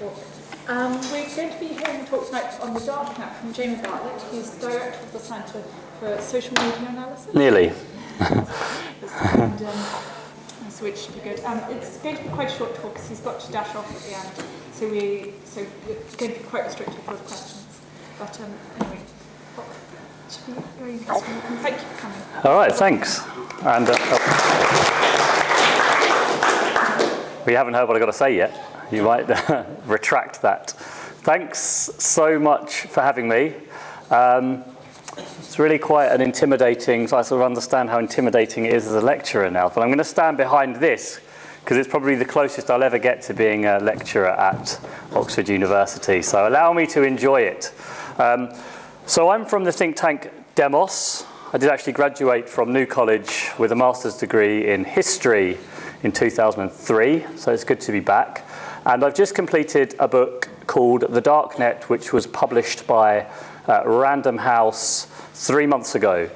talk. We're going to be hearing a talk tonight on the Darknet from Jamie Bartlett, who's director of the Centre for Social Media Analysis. Nearly. Which should be good. It's going to be quite a short talk because he's got to dash off at the end, so it's going to be quite restricted for the questions. But anyway, should be very interesting. And thank you for coming. All right, thanks. And we haven't heard what I've got to say yet. You might retract that. Thanks so much for having me. It's really quite an intimidating, so I sort of understand how intimidating it is as a lecturer now, but I'm going to stand behind this because it's probably the closest I'll ever get to being a lecturer at Oxford University, so allow me to enjoy it. So I'm from the think tank Demos. I did actually graduate from New College with a master's degree in history in 2003, so it's good to be back. And I've just completed a book called The Darknet, which was published by Random House 3 months ago,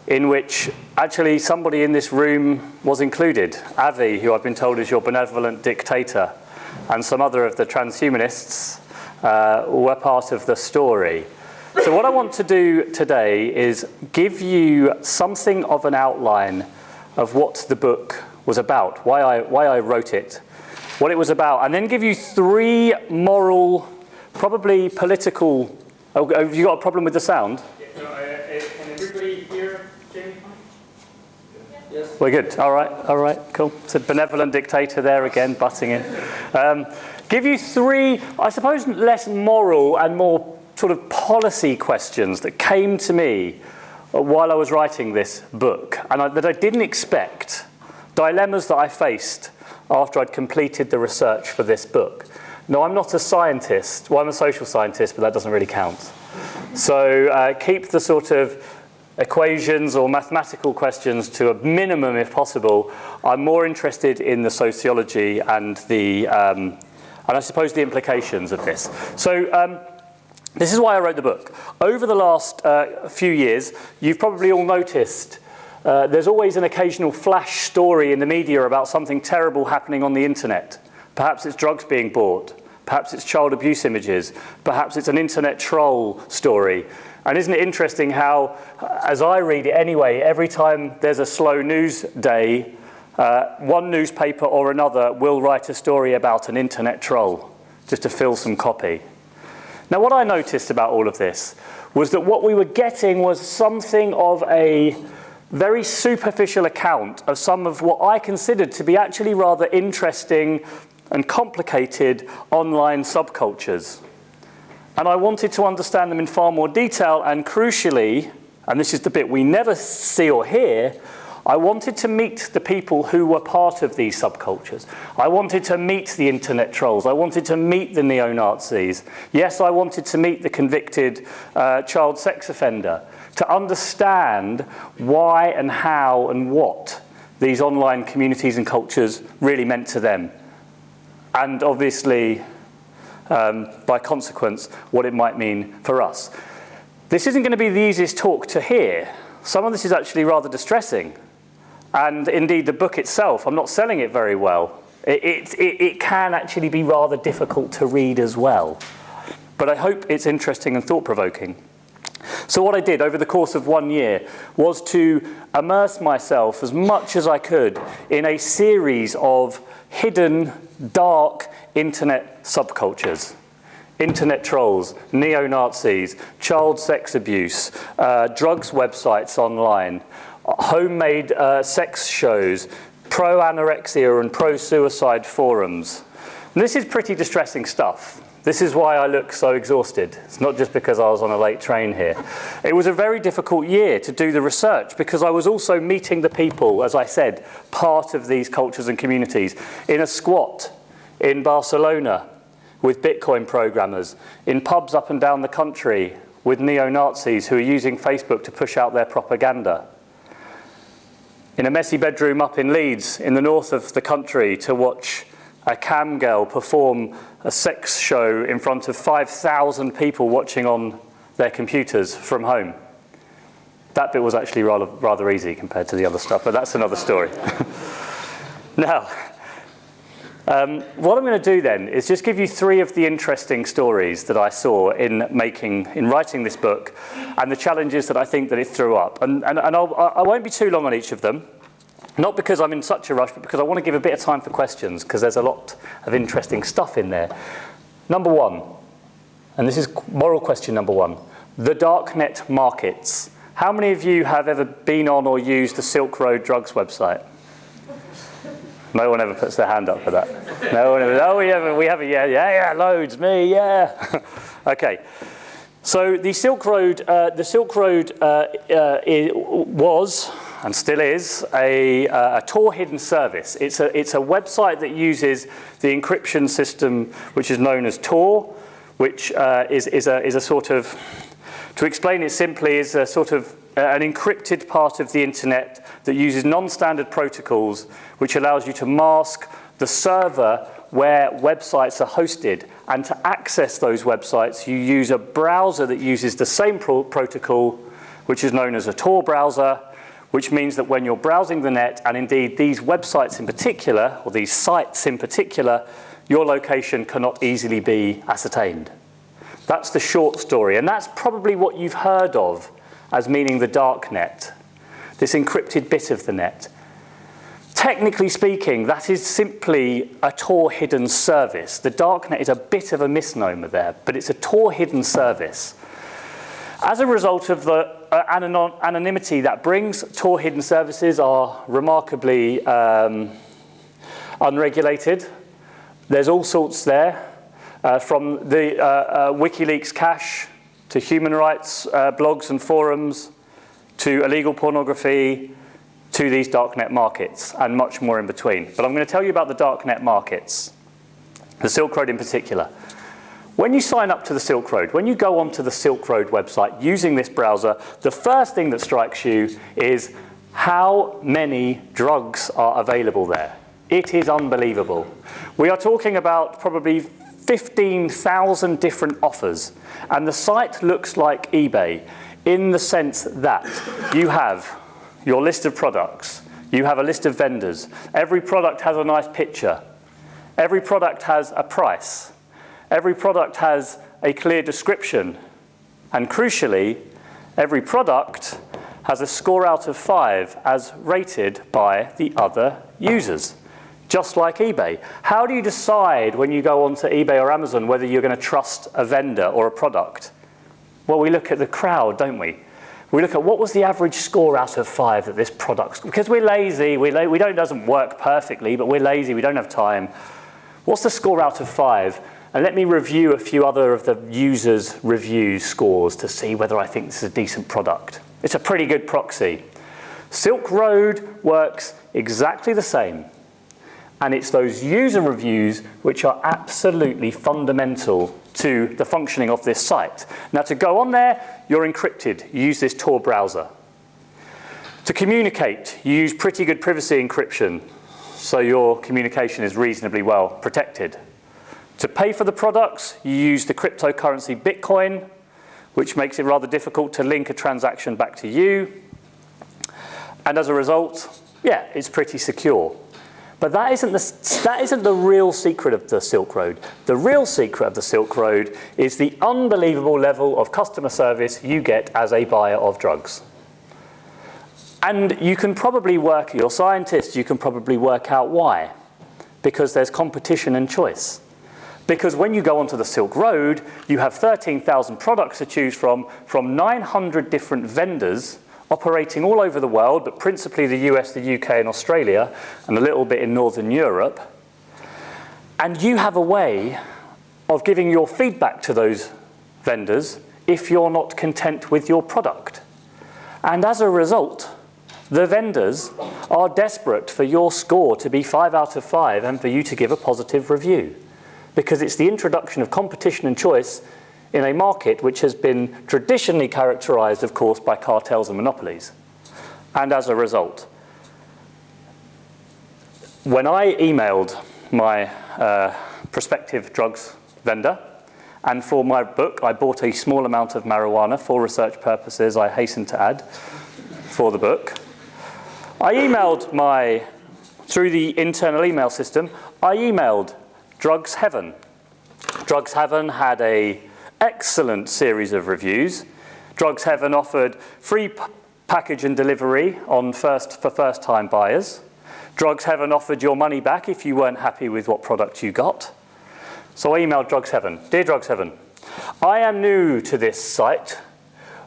in which actually somebody in this room was included. Avi, who I've been told is your benevolent dictator, and some other of the transhumanists were part of the story. So what I want to do today is give you something of an outline of what the book was about, why I wrote it, what it was about, and then give you 3 moral, probably political. Oh, have you got a problem with the sound? Can everybody hear Jamie? Yes. We're good. All right, cool. It's a benevolent dictator there again, butting in. Give you 3, I suppose, less moral and more sort of policy questions that came to me while I was writing this book, and that I didn't expect, dilemmas that I faced after I'd completed the research for this book. No, I'm not a scientist. Well, I'm a social scientist, but that doesn't really count. So keep the sort of equations or mathematical questions to a minimum if possible. I'm more interested in the sociology and and I suppose the implications of this. So this is why I wrote the book. Over the last few years, you've probably all noticed there's always an occasional flash story in the media about something terrible happening on the internet. Perhaps it's drugs being bought. Perhaps it's child abuse images. Perhaps it's an internet troll story. And isn't it interesting how, as I read it anyway, every time there's a slow news day, one newspaper or another will write a story about an internet troll, just to fill some copy. Now, what I noticed about all of this was that what we were getting was something of a very superficial account of some of what I considered to be actually rather interesting and complicated online subcultures. And I wanted to understand them in far more detail, and crucially, and this is the bit we never see or hear, I wanted to meet the people who were part of these subcultures. I wanted to meet the internet trolls. I wanted to meet the neo-Nazis. Yes, I wanted to meet the convicted child sex offender, to understand why and how and what these online communities and cultures really meant to them. And obviously, by consequence, what it might mean for us. This isn't going to be the easiest talk to hear. Some of this is actually rather distressing. And indeed, the book itself, I'm not selling it very well. It can actually be rather difficult to read as well. But I hope it's interesting and thought-provoking. So what I did over the course of 1 year was to immerse myself as much as I could in a series of hidden, dark internet subcultures. Internet trolls, neo-Nazis, child sex abuse, drugs websites online, homemade sex shows, pro-anorexia and pro-suicide forums. And this is pretty distressing stuff. This is why I look so exhausted. It's not just because I was on a late train here. It was a very difficult year to do the research because I was also meeting the people, as I said, part of these cultures and communities, in a squat in Barcelona with Bitcoin programmers, in pubs up and down the country with neo-Nazis who are using Facebook to push out their propaganda, in a messy bedroom up in Leeds in the north of the country to watch a cam girl perform a sex show in front of 5,000 people watching on their computers from home. That bit was actually rather easy compared to the other stuff, but that's another story. Now, What I'm going to do then is just give you 3 of the interesting stories that I saw in writing this book, and the challenges that I think that it threw up. And I won't be too long on each of them, not because I'm in such a rush, but because I want to give a bit of time for questions, because there's a lot of interesting stuff in there. Number 1, and this is moral question number 1, the Darknet markets. How many of you have ever been on or used the Silk Road drugs website? No one ever puts their hand up for that. No one ever. Oh, we have a yeah, loads, me, yeah. Okay. So the Silk Road was and still is a Tor hidden service. It's a website that uses the encryption system, which is known as Tor, which is a sort of, to explain it simply, is a sort of an encrypted part of the internet that uses non-standard protocols, which allows you to mask the server where websites are hosted. And to access those websites, you use a browser that uses the same protocol, which is known as a Tor browser, which means that when you're browsing the net, and indeed these websites in particular, or these sites in particular, your location cannot easily be ascertained. That's the short story, and that's probably what you've heard of as meaning the Darknet, this encrypted bit of the net. Technically speaking, that is simply a Tor hidden service. The Darknet is a bit of a misnomer there, but it's a Tor hidden service. As a result of the anonymity that brings, Tor hidden services are remarkably unregulated. There's all sorts there, from the WikiLeaks cache to human rights blogs and forums, to illegal pornography, to these darknet markets, and much more in between. But I'm going to tell you about the darknet markets, the Silk Road in particular. When you sign up to the Silk Road, when you go onto the Silk Road website using this browser, the first thing that strikes you is how many drugs are available there. It is unbelievable. We are talking about probably 15,000 different offers, and the site looks like eBay in the sense that you have your list of products, you have a list of vendors, every product has a nice picture, every product has a price, every product has a clear description, and crucially, every product has a score out of 5 as rated by the other users. Just like eBay. How do you decide when you go onto eBay or Amazon whether you're going to trust a vendor or a product? Well, we look at the crowd, don't we? We look at what was the average score out of 5 that this product, because we're lazy, it doesn't work perfectly, but we're lazy, we don't have time. What's the score out of 5? And let me review a few other of the users' review scores to see whether I think this is a decent product. It's a pretty good proxy. Silk Road works exactly the same. And it's those user reviews which are absolutely fundamental to the functioning of this site. Now, to go on there, you're encrypted. You use this Tor browser. To communicate, you use pretty good privacy encryption, so your communication is reasonably well protected. To pay for the products, you use the cryptocurrency Bitcoin, which makes it rather difficult to link a transaction back to you. And as a result, yeah, it's pretty secure. But that isn't the real secret of the Silk Road. The real secret of the Silk Road is the unbelievable level of customer service you get as a buyer of drugs. And you can probably you're scientists, you can probably work out why. Because there's competition and choice. Because when you go onto the Silk Road, you have 13,000 products to choose from 900 different vendors operating all over the world, but principally the US, the UK, and Australia, and a little bit in Northern Europe. And you have a way of giving your feedback to those vendors if you're not content with your product. And as a result, the vendors are desperate for your score to be 5 out of 5 and for you to give a positive review. Because it's the introduction of competition and choice in a market which has been traditionally characterized, of course, by cartels and monopolies. And as a result, when I emailed my prospective drugs vendor, and for my book, I bought a small amount of marijuana for research purposes, I hasten to add, for the book. I emailed my through the internal email system, I emailed Drugs Heaven. Drugs Heaven had an excellent series of reviews. Drugs Heaven offered free package and delivery for first-time buyers. Drugs Heaven offered your money back if you weren't happy with what product you got. So I emailed Drugs Heaven. Dear Drugs Heaven, I am new to this site.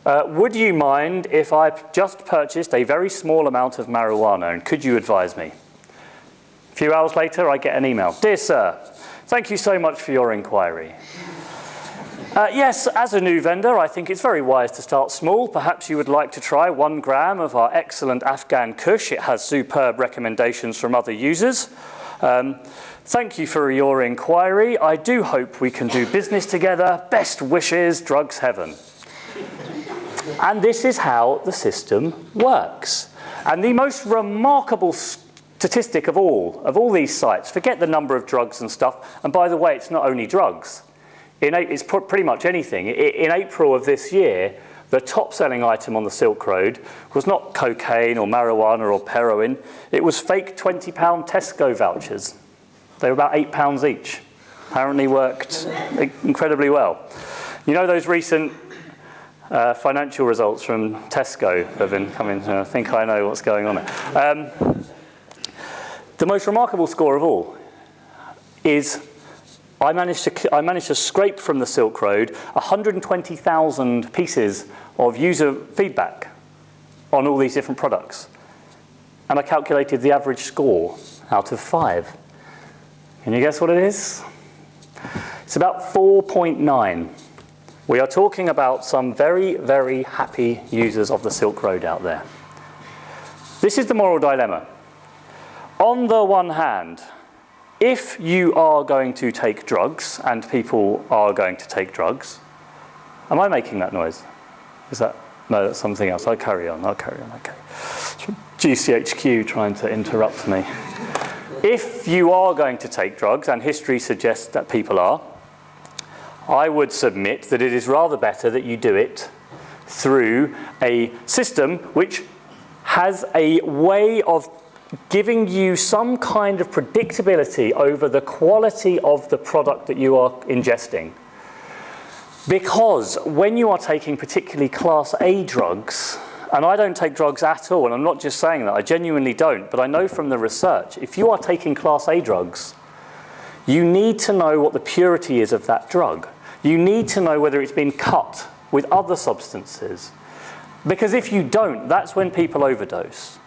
Would you mind if I just purchased a very small amount of marijuana, and could you advise me? A few hours later, I get an email. Dear sir, thank you so much for your inquiry. Yes, as a new vendor, I think it's very wise to start small. Perhaps you would like to try 1 gram of our excellent Afghan Kush. It has superb recommendations from other users. Thank you for your inquiry. I do hope we can do business together. Best wishes, Drugs Heaven. And this is how the system works. And the most remarkable statistic of all these sites, forget the number of drugs and stuff, and by the way, it's not only drugs. It's pretty much anything. In April of this year, the top-selling item on the Silk Road was not cocaine or marijuana or heroin. It was fake £20 Tesco vouchers. They were about £8 each. Apparently worked incredibly well. You know those recent financial results from Tesco have been coming? I think I know what's going on there. The most remarkable score of all is I managed to scrape from the Silk Road 120,000 pieces of user feedback on all these different products. And I calculated the average score out of 5. Can you guess what it is? It's about 4.9. We are talking about some very, very happy users of the Silk Road out there. This is the moral dilemma. On the one hand, if you are going to take drugs, and people are going to take drugs, am I making that noise? Is that, no, that's something else. I'll carry on, okay. GCHQ trying to interrupt me. If you are going to take drugs, and history suggests that people are, I would submit that it is rather better that you do it through a system which has a way of giving you some kind of predictability over the quality of the product that you are ingesting. Because when you are taking particularly Class A drugs, and I don't take drugs at all, and I'm not just saying that, I genuinely don't, but I know from the research, if you are taking Class A drugs, you need to know what the purity is of that drug. You need to know whether it's been cut with other substances. Because if you don't, that's when people overdose.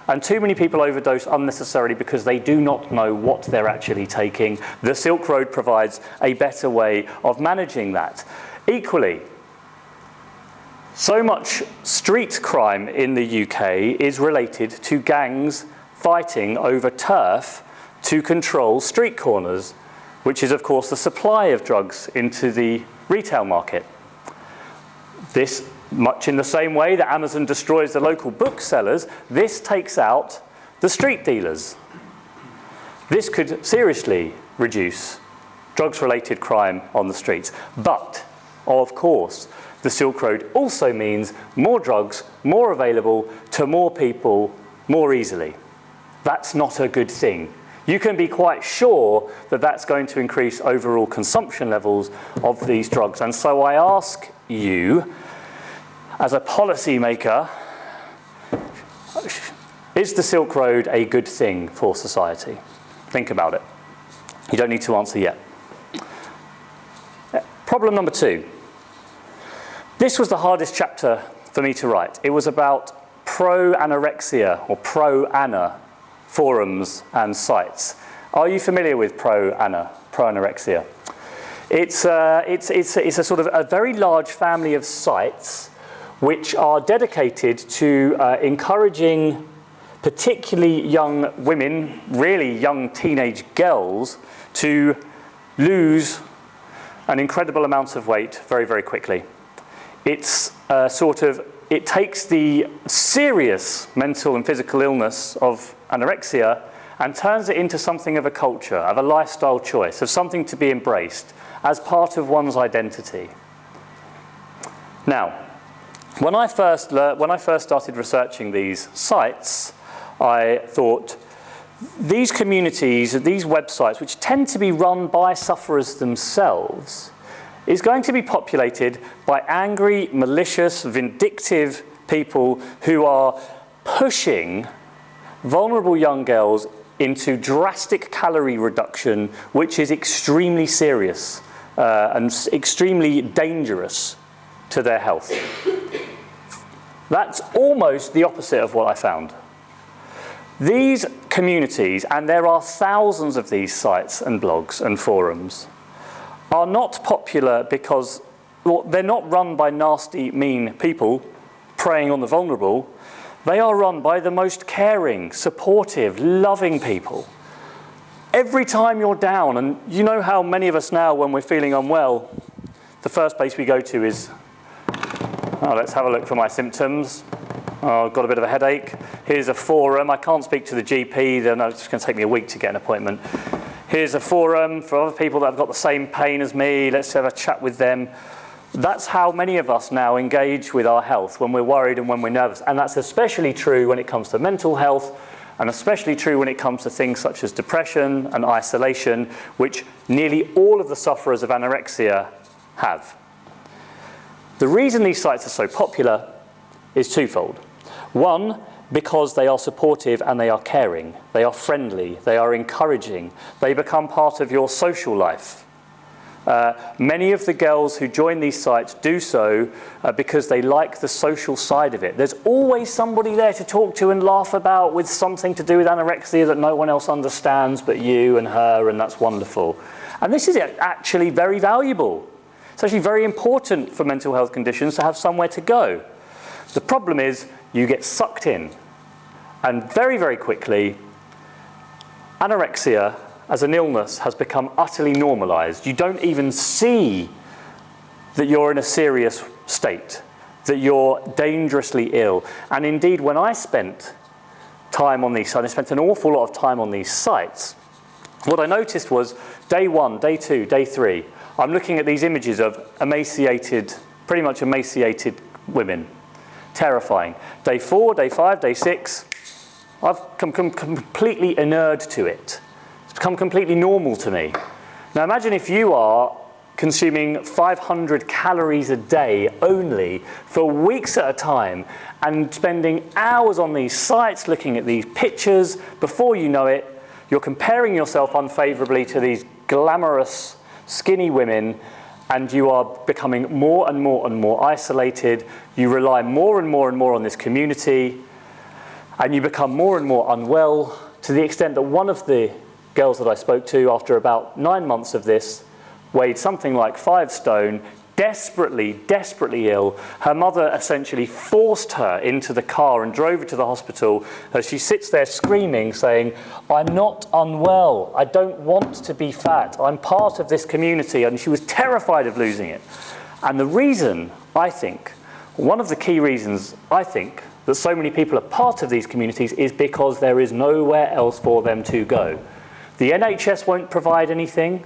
And too many people overdose unnecessarily because they do not know what they're actually taking. The Silk Road provides a better way of managing that. Equally, so much street crime in the UK is related to gangs fighting over turf to control street corners, which is, of course, the supply of drugs into the retail market. This, much in the same way that Amazon destroys the local booksellers, this takes out the street dealers. This could seriously reduce drugs-related crime on the streets. But, of course, the Silk Road also means more drugs, more available to more people more easily. That's not a good thing. You can be quite sure that that's going to increase overall consumption levels of these drugs. And so I ask you, as a policymaker, is the Silk Road a good thing for society? Think about it. You don't need to answer yet. Problem number 2. This was the hardest chapter for me to write. It was about pro-anorexia or pro-ana forums and sites. Are you familiar with pro-anorexia? It's a sort of a very large family of sites which are dedicated to encouraging particularly young women, really young teenage girls, to lose an incredible amount of weight very, very quickly. It's it takes the serious mental and physical illness of anorexia and turns it into something of a culture, of a lifestyle choice, of something to be embraced as part of one's identity. Now, when I first started researching these sites, I thought, these communities, these websites, which tend to be run by sufferers themselves, is going to be populated by angry, malicious, vindictive people who are pushing vulnerable young girls into drastic calorie reduction, which is extremely serious and extremely dangerous to their health. That's almost the opposite of what I found. These communities, and there are thousands of these sites and blogs and forums, are not popular because they're not run by nasty, mean people preying on the vulnerable. They are run by the most caring, supportive, loving people. Every time you're down, and you know how many of us now, when we're feeling unwell, the first place we go to is, oh, let's have a look for my symptoms. Oh, I've got a bit of a headache. Here's a forum. I can't speak to the GP, then it's going to take me a week to get an appointment. Here's a forum for other people that have got the same pain as me. Let's have a chat with them. That's how many of us now engage with our health when we're worried and when we're nervous. And that's especially true when it comes to mental health, and especially true when it comes to things such as depression and isolation, which nearly all of the sufferers of anorexia have. The reason these sites are so popular is twofold. One, because they are supportive and they are caring. They are friendly. They are encouraging. They become part of your social life. Many of the girls who join these sites do so because they like the social side of it. There's always somebody there to talk to and laugh about with something to do with anorexia that no one else understands but you and her, and that's wonderful. And this is actually very valuable. It's actually very important for mental health conditions to have somewhere to go. The problem is you get sucked in, and very, very quickly, anorexia as an illness has become utterly normalized. You don't even see that you're in a serious state, that you're dangerously ill. And indeed, when I spent time on these sites, I spent an awful lot of time on these sites, what I noticed was day 1, day 2, day 3, I'm looking at these images of emaciated, pretty much emaciated women. Terrifying. Day 4, day 5, day 6, I've come completely inured to it. It's become completely normal to me. Now imagine if you are consuming 500 calories a day only for weeks at a time and spending hours on these sites looking at these pictures. Before you know it, you're comparing yourself unfavorably to these glamorous, skinny women, and you are becoming more and more and more isolated. You rely more and more and more on this community, and you become more and more unwell, to the extent that one of the girls that I spoke to, after about 9 months of this, weighed something like 5 stone, desperately, desperately ill. Her mother essentially forced her into the car and drove her to the hospital. She sits there screaming, saying, "I'm not unwell. I don't want to be fat. I'm part of this community." And she was terrified of losing it. And the reason, I think, one of the key reasons, I think, that so many people are part of these communities is because there is nowhere else for them to go. The NHS won't provide anything.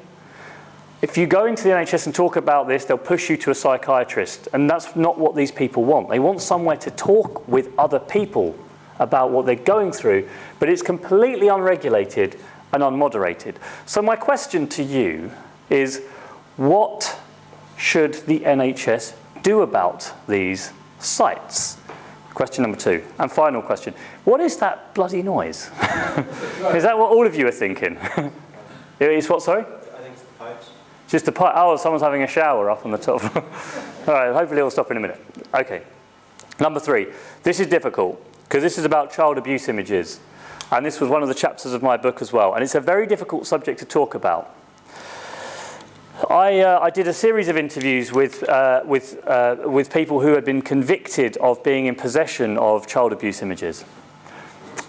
If you go into the NHS and talk about this, they'll push you to a psychiatrist, and that's not what these people want. They want somewhere to talk with other people about what they're going through, but it's completely unregulated and unmoderated. So my question to you is, what should the NHS do about these sites? Question number 2, and final question. What is that bloody noise? Is that what all of you are thinking? It's what, sorry? I think it's the pipes. Just a pipe. Oh, someone's having a shower up on the top. All right, hopefully it'll stop in a minute. Okay. Number 3. This is difficult because this is about child abuse images. And this was one of the chapters of my book as well. And it's a very difficult subject to talk about. I did a series of interviews with people who had been convicted of being in possession of child abuse images.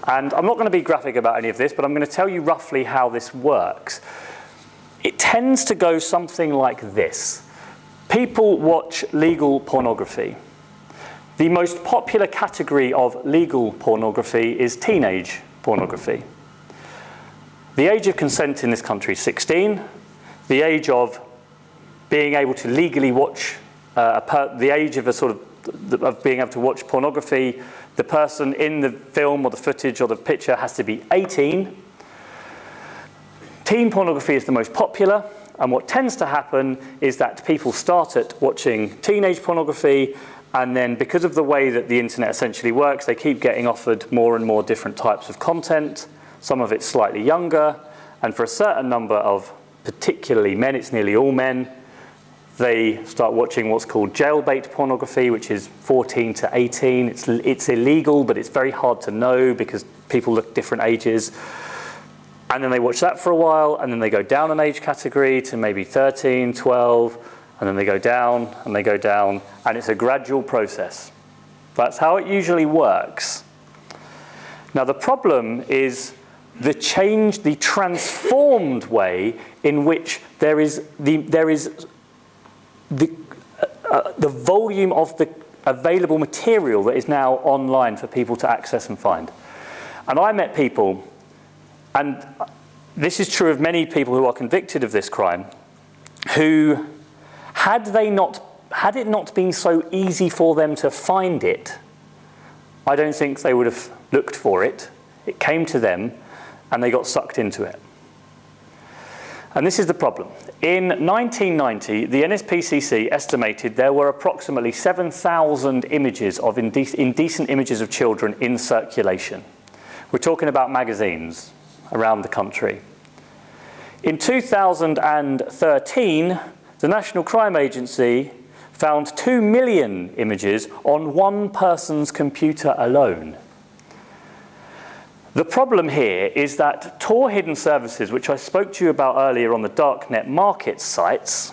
And I'm not going to be graphic about any of this, but I'm going to tell you roughly how this works. It tends to go something like this. People watch legal pornography. The most popular category of legal pornography is teenage pornography. The age of consent in this country is 16. The age of being able to legally watch, the age of of being able to watch pornography, the person in the film or the footage or the picture has to be 18. Teen pornography is the most popular, and what tends to happen is that people start at watching teenage pornography, and then because of the way that the internet essentially works, they keep getting offered more and more different types of content. Some of it's slightly younger, and for a certain number of particularly men, it's nearly all men, they start watching what's called jailbait pornography, which is 14 to 18. It's illegal, but it's very hard to know because people look different ages. And then they watch that for a while, and then they go down an age category to maybe 13, 12, and then they go down, and they go down, and it's a gradual process. That's how it usually works. Now, the problem is the transformed way in which there is the volume of the available material that is now online for people to access and find. And I met people, and this is true of many people who are convicted of this crime, who, had it not been so easy for them to find it, I don't think they would have looked for it. It came to them, and they got sucked into it. And this is the problem. In 1990, the NSPCC estimated there were approximately 7,000 images of indecent images of children in circulation. We're talking about magazines around the country. In 2013, the National Crime Agency found 2 million images on one person's computer alone. The problem here is that Tor hidden services, which I spoke to you about earlier on the Darknet market sites,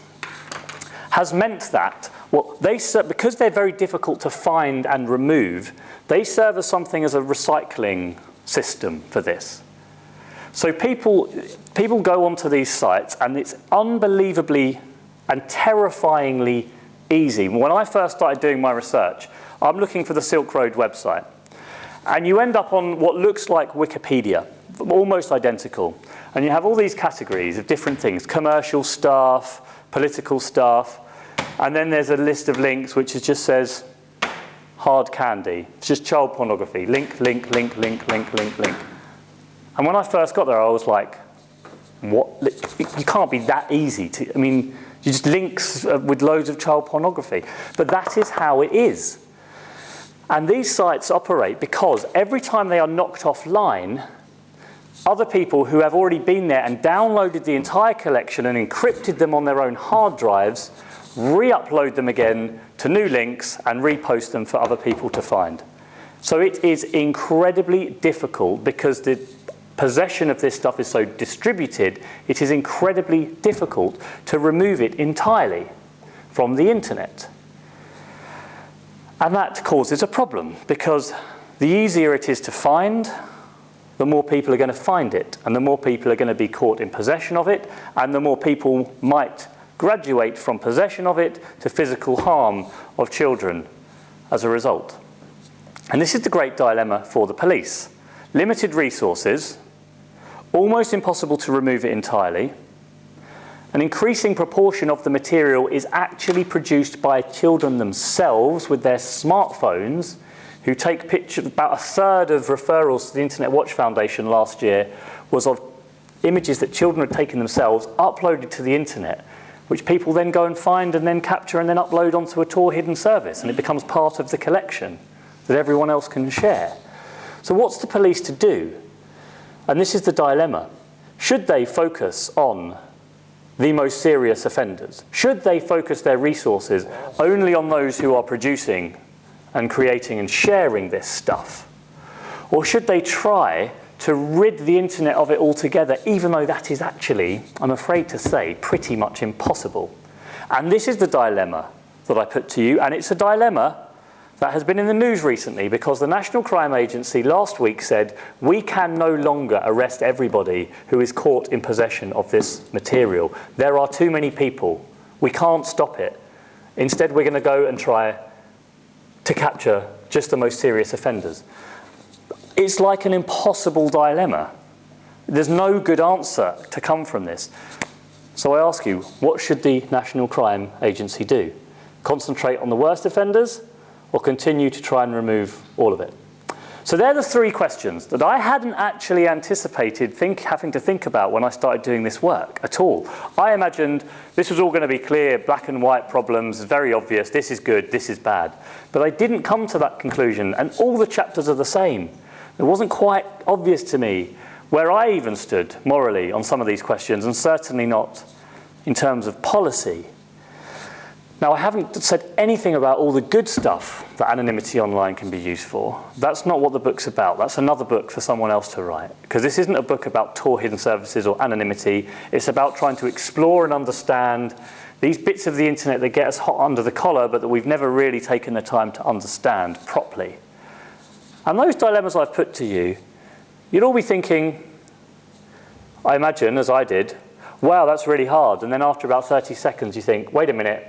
has meant that because they're very difficult to find and remove, they serve as something as a recycling system for this. So people go onto these sites, and it's unbelievably and terrifyingly easy. When I first started doing my research, I'm looking for the Silk Road website. And you end up on what looks like Wikipedia, almost identical. And you have all these categories of different things: commercial stuff, political stuff, and then there's a list of links which just says hard candy. It's just child pornography. Link, link, link, link, link, link, link. And when I first got there, I was like, what? You can't be that easy to, you just links with loads of child pornography. But that is how it is. And these sites operate because every time they are knocked offline, other people who have already been there and downloaded the entire collection and encrypted them on their own hard drives, re-upload them again to new links and repost them for other people to find. So it is incredibly difficult because the possession of this stuff is so distributed, it is incredibly difficult to remove it entirely from the internet. And that causes a problem, because the easier it is to find, the more people are going to find it, and the more people are going to be caught in possession of it, and the more people might graduate from possession of it to physical harm of children as a result. And this is the great dilemma for the police. Limited resources, almost impossible to remove it entirely. An increasing proportion of the material is actually produced by children themselves with their smartphones, who take pictures. About a third of referrals to the Internet Watch Foundation last year was of images that children had taken themselves, uploaded to the internet, which people then go and find and then capture and then upload onto a Tor hidden service, and it becomes part of the collection that everyone else can share. So what's the police to do? And this is the dilemma. Should they focus on the most serious offenders? Should they focus their resources only on those who are producing and creating and sharing this stuff? Or should they try to rid the internet of it altogether, even though that is actually, I'm afraid to say, pretty much impossible? And this is the dilemma that I put to you, and it's a dilemma that has been in the news recently, because the National Crime Agency last week said, we can no longer arrest everybody who is caught in possession of this material. There are too many people. We can't stop it. Instead, we're going to go and try to capture just the most serious offenders. It's like an impossible dilemma. There's no good answer to come from this. So I ask you, what should the National Crime Agency do? Concentrate on the worst offenders, or continue to try and remove all of it? So they're the three questions that I hadn't actually anticipated having to think about when I started doing this work at all. I imagined this was all going to be clear, black and white problems, very obvious, this is good, this is bad. But I didn't come to that conclusion, and all the chapters are the same. It wasn't quite obvious to me where I even stood morally on some of these questions, and certainly not in terms of policy. Now, I haven't said anything about all the good stuff that anonymity online can be used for. That's not what the book's about. That's another book for someone else to write. Because this isn't a book about Tor hidden services or anonymity. It's about trying to explore and understand these bits of the internet that get us hot under the collar, but that we've never really taken the time to understand properly. And those dilemmas I've put to you, you'd all be thinking, I imagine, as I did, wow, that's really hard. And then after about 30 seconds, you think, wait a minute,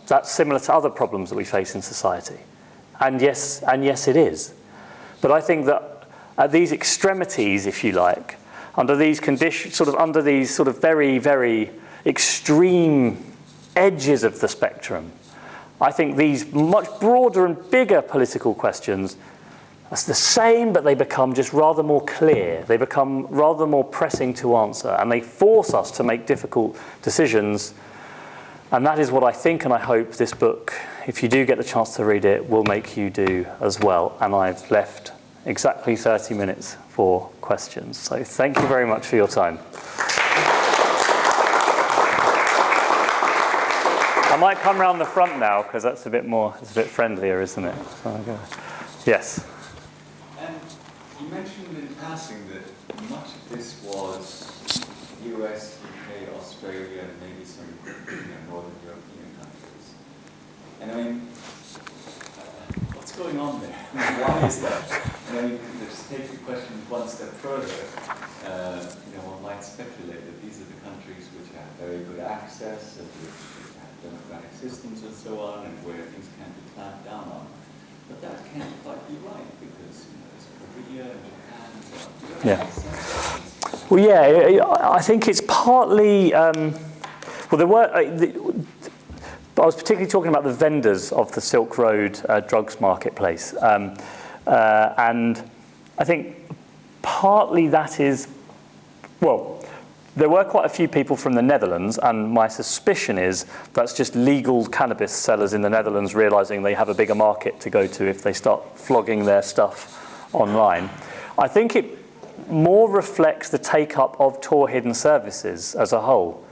that's similar to other problems that we face in society. And yes, it is. But I think that at these extremities, if you like, under these conditions, under these very, very extreme edges of the spectrum, I think these much broader and bigger political questions are the same, but they become just rather more clear. They become rather more pressing to answer, and they force us to make difficult decisions. And that is what I think and I hope this book, if you do get the chance to read it, will make you do as well. And I've left exactly 30 minutes for questions. So thank you very much for your time. I might come round the front now, because that's it's a bit friendlier, isn't it? Yes? You mentioned in passing that much of this was US, UK, Australia, and maybe some Northern European countries. And I mean, what's going on there? Why is that? And I mean, let's take the question one step further. One might speculate that these are the countries which have very good access, and which have democratic systems and so on, and where things can be clamped down on. But that can't quite be right, because there's Korea and Japan and so on. Yeah. Well, yeah, I think it's partly, I was particularly talking about the vendors of the Silk Road drugs marketplace. And I think partly that is, there were quite a few people from the Netherlands, and my suspicion is that's just legal cannabis sellers in the Netherlands realizing they have a bigger market to go to if they start flogging their stuff online. I think it more reflects the take-up of Tor hidden services as a whole.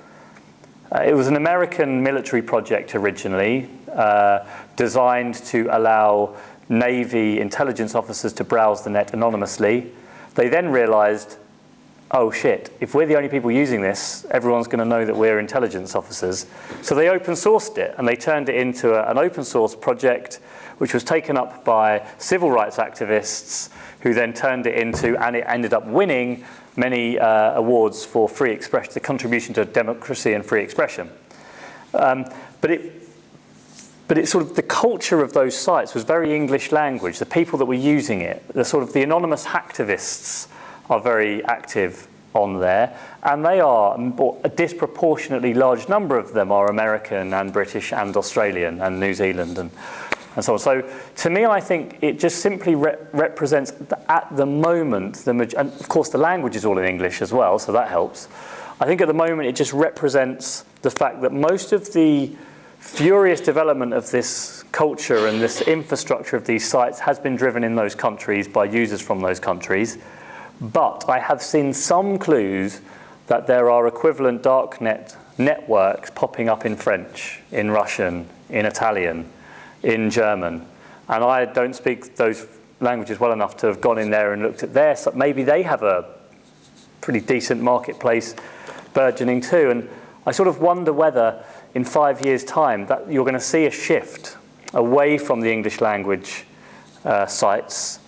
It was an American military project originally, designed to allow Navy intelligence officers to browse the net anonymously. They then realized, oh shit, if we're the only people using this, everyone's going to know that we're intelligence officers. So they open sourced it, and they turned it into an open source project, which was taken up by civil rights activists, who then turned it into, and it ended up winning many awards for free expression, the contribution to democracy and free expression. But it's sort of the culture of those sites was very English language. The people that were using it, the anonymous hacktivists are very active on there, and they are, a disproportionately large number of them are American and British and Australian and New Zealand and so on. So to me, I think it just simply represents, at the moment, and of course the language is all in English as well, so that helps. I think at the moment it just represents the fact that most of the furious development of this culture and this infrastructure of these sites has been driven in those countries by users from those countries. But I have seen some clues that there are equivalent Darknet networks popping up in French, in Russian, in Italian, in German. And I don't speak those languages well enough to have gone in there and looked at theirs. So maybe they have a pretty decent marketplace burgeoning too. And I sort of wonder whether in 5 years' time that you're going to see a shift away from the English language sites,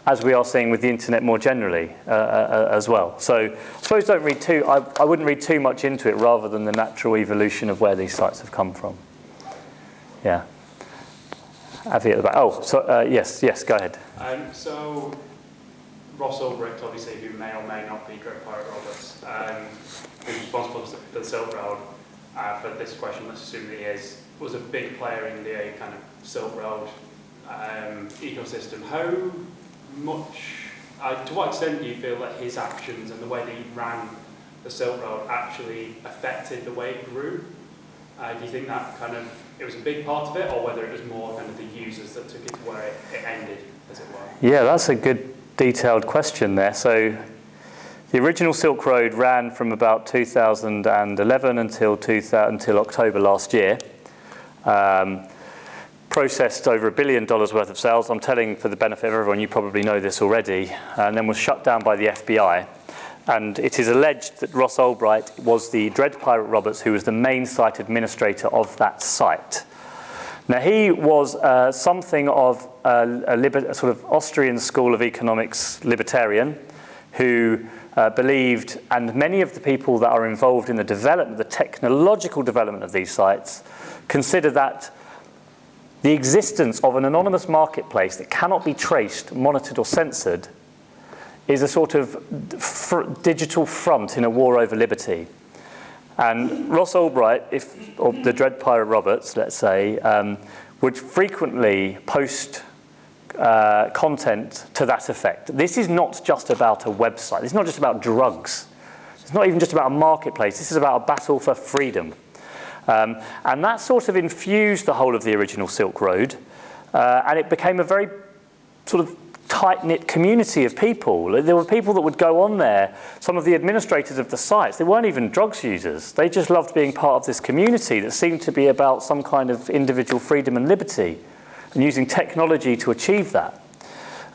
as we are seeing with the internet more generally as well. So I suppose I wouldn't read too much into it, rather than the natural evolution of where these sites have come from. Yeah. Avi at the back. Oh, so yes, go ahead. So Ross Ulbricht, obviously, who may or may not be Greg Pirate Roberts, who's responsible for the Silk Road, for this question, let's assume that he is, was a big player in the kind of Silk Road ecosystem. to what extent do you feel that his actions and the way that he ran the Silk Road actually affected the way it grew? Do you think that it was a big part of it, or whether it was more kind of the users that took it to where it ended, as it were? Yeah, that's a good detailed question there. So the original Silk Road ran from about 2011 until October last year. Processed over $1 billion worth of sales. I'm telling for the benefit of everyone, you probably know this already, and then was shut down by the FBI. And it is alleged that Ross Albright was the Dread Pirate Roberts who was the main site administrator of that site. Now, he was something of a sort of Austrian school of economics libertarian who believed, and many of the people that are involved in the development, the technological development of these sites, consider that the existence of an anonymous marketplace that cannot be traced, monitored, or censored is a sort of digital front in a war over liberty. And Ross Albright, or the Dread Pirate Roberts, let's say, would frequently post content to that effect. This is not just about a website. This is not just about drugs. It's not even just about a marketplace. This is about a battle for freedom. And that sort of infused the whole of the original Silk Road, and it became a very sort of tight-knit community of people. There were people that would go on there, some of the administrators of the sites, they weren't even drugs users. They just loved being part of this community that seemed to be about some kind of individual freedom and liberty, and using technology to achieve that.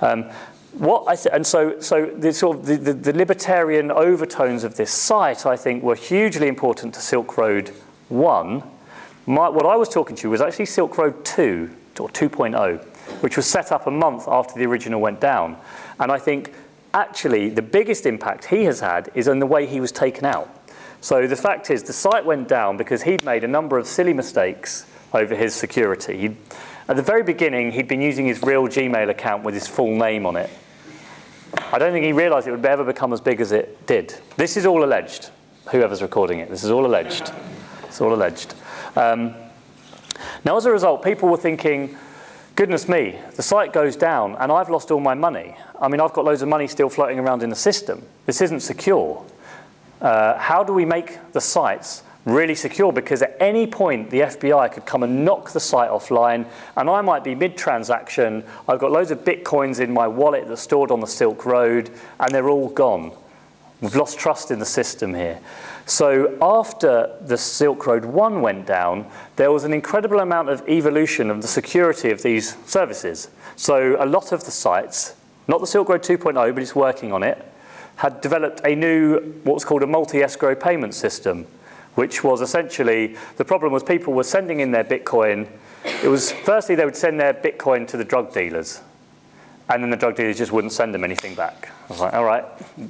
So the sort of the libertarian overtones of this site, I think, were hugely important to Silk Road 1. What I was talking to was actually Silk Road 2, or 2.0, which was set up a month after the original went down. And I think, actually, the biggest impact he has had is in the way he was taken out. So the fact is, the site went down because he'd made a number of silly mistakes over his security. At the very beginning, he'd been using his real Gmail account with his full name on it. I don't think he realized it would ever become as big as it did. This is all alleged, whoever's recording it. This is all alleged. It's all alleged. Now, as a result, people were thinking, goodness me, the site goes down and I've lost all my money. I mean, I've got loads of money still floating around in the system. This isn't secure. How do we make the sites really secure? Because at any point, the FBI could come and knock the site offline, and I might be mid-transaction. I've got loads of Bitcoins in my wallet that's stored on the Silk Road, and they're all gone. We've lost trust in the system here. So after the Silk Road 1 went down, there was an incredible amount of evolution of the security of these services. So a lot of the sites, not the Silk Road 2.0, but it's working on it, had developed a new, what was called a multi-escrow payment system, which was essentially, the problem was people were sending in their Bitcoin. It was, firstly, they would send their Bitcoin to the drug dealers, and then the drug dealers just wouldn't send them anything back. I was like, all right,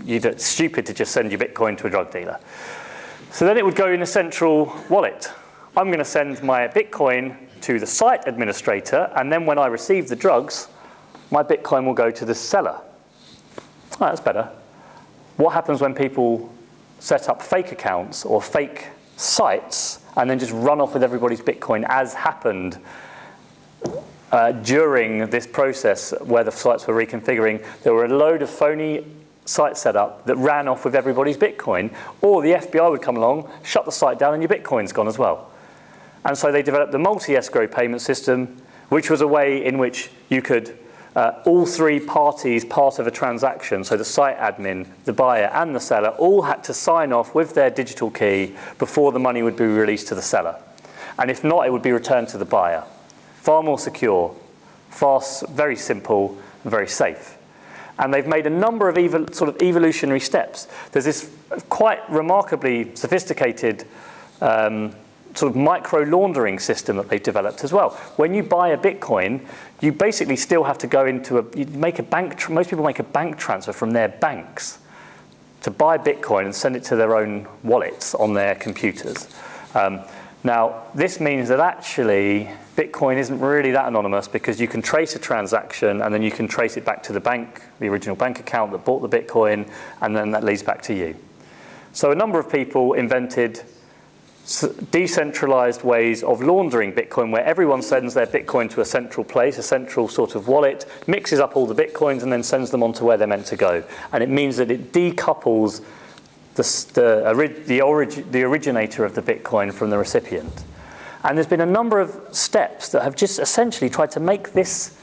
you're stupid to just send your Bitcoin to a drug dealer. So then it would go in a central wallet. I'm going to send my Bitcoin to the site administrator, and then when I receive the drugs, my Bitcoin will go to the seller. Oh, that's better. What happens when people set up fake accounts or fake sites and then just run off with everybody's Bitcoin, as happened during this process where the sites were reconfiguring? There were a load of phony sites set up that ran off with everybody's Bitcoin, or the FBI would come along, shut the site down, and your Bitcoin's gone as well. And so they developed the multi-escrow payment system, which was a way in which you could, all three parties part of a transaction, so the site admin, the buyer, and the seller, all had to sign off with their digital key before the money would be released to the seller. And if not, it would be returned to the buyer. Far more secure, very simple, and very safe. And they've made a number of sort of evolutionary steps. There's this quite remarkably sophisticated sort of micro-laundering system that they've developed as well. When you buy a Bitcoin, you basically still have to go into most people make a bank transfer from their banks to buy Bitcoin and send it to their own wallets on their computers. Now, this means that actually Bitcoin isn't really that anonymous, because you can trace a transaction and then you can trace it back to the bank, the original bank account that bought the Bitcoin, and then that leads back to you. So a number of people invented decentralized ways of laundering Bitcoin, where everyone sends their Bitcoin to a central place, a central sort of wallet, mixes up all the Bitcoins and then sends them on to where they're meant to go. And it means that it decouples the originator of the Bitcoin from the recipient. And there's been a number of steps that have just essentially tried to make these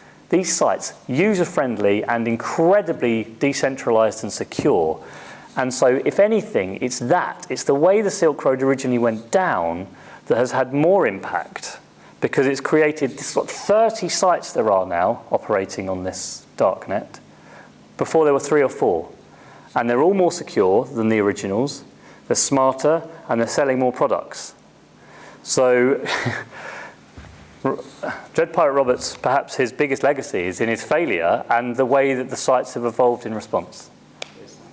sites user-friendly and incredibly decentralized and secure. And so, if anything, it's the way the Silk Road originally went down that has had more impact, because it's created 30 sites there are now operating on this darknet. Before there were 3 or 4. And they're all more secure than the originals, they're smarter, and they're selling more products. So, Dread Pirate Roberts, perhaps his biggest legacy is in his failure and the way that the sites have evolved in response.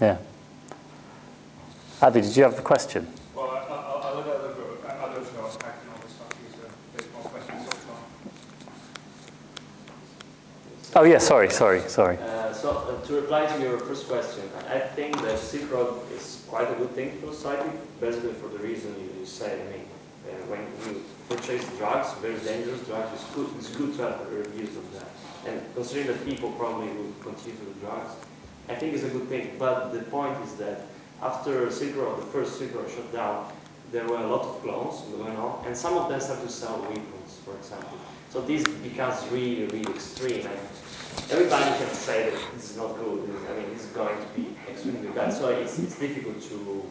Yeah. Abby, did you have a question? Well, I'll let others go acting on this stuff because there's more questions so far. Oh, yeah, sorry. So to reply to your first question, I think the Silk Road is quite a good thing for society, basically for the reason you said. I mean, when you purchase drugs, very dangerous drugs, it's good to have reviews of that. And considering that people probably will continue to do drugs, I think it's a good thing. But the point is that after Silk Road, the first Silk Road shut down, there were a lot of clones going on, and some of them started to sell weapons, for example. So this becomes really, really extreme. And everybody can say that this is not good. I mean, this is going to be extremely bad. So it's difficult to